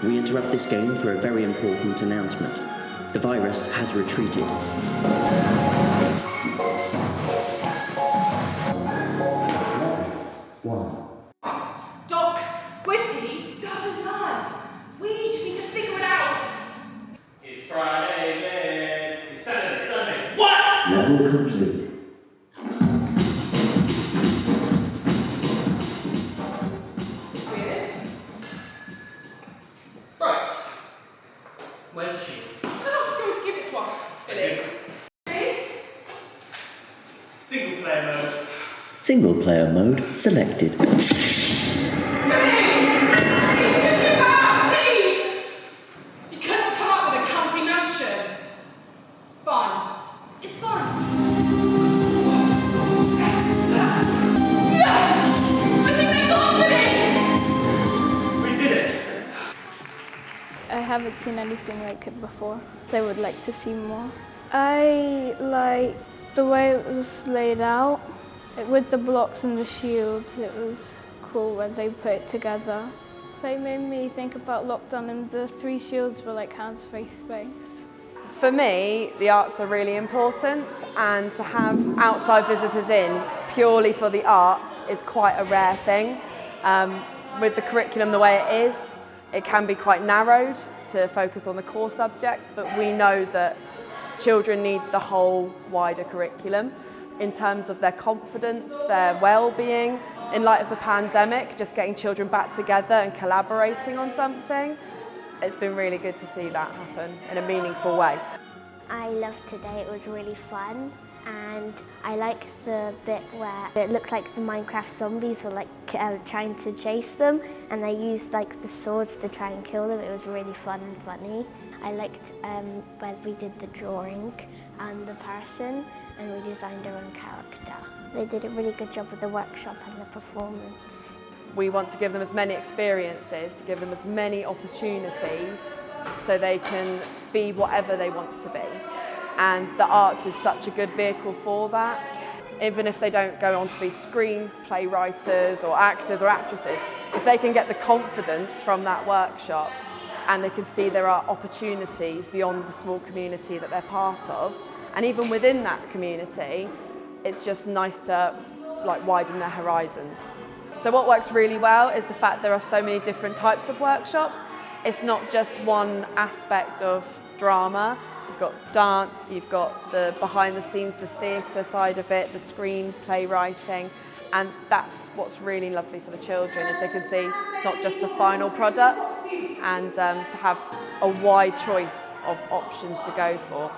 we interrupt this game for a very important announcement. The virus has retreated. Doc, Witty doesn't know. We just need to figure it out. It's Friday again. It's Saturday, Sunday. What? Level complete. Weird. Right. Where's the shield? They're not just going to give it to us, Billy. Really? Single player mode. Single player mode selected. I haven't seen anything like it before, so I would like to see more. I like the way it was laid out. With the blocks and the shields, it was cool when they put it together. They made me think about lockdown and the 3 shields were like hands, face, space. For me, the arts are really important, and to have outside visitors in purely for the arts is quite a rare thing. With the curriculum the way it is, it can be quite narrowed to focus on the core subjects, but we know that children need the whole wider curriculum in terms of their confidence, their well-being. In light of the pandemic, just getting children back together and collaborating on something, it's been really good to see that happen in a meaningful way. I loved today, it was really fun, and I like the bit where it looked like the Minecraft zombies were like trying to chase them, and they used like the swords to try and kill them. It was really fun and funny. I liked when we did the drawing and the person, and we designed our own character. They did a really good job with the workshop and the performance. We want to give them as many experiences, to give them as many opportunities so they can be whatever they want to be. And the arts is such a good vehicle for that. Even if they don't go on to be screenplay writers or actors or actresses, if they can get the confidence from that workshop and they can see there are opportunities beyond the small community that they're part of, and even within that community, it's just nice to widen their horizons. So what works really well is the fact there are so many different types of workshops. It's not just one aspect of drama. You've got dance, you've got the behind the scenes, the theatre side of it, the screenplay writing, and that's what's really lovely for the children, is they can see it's not just the final product, and to have a wide choice of options to go for.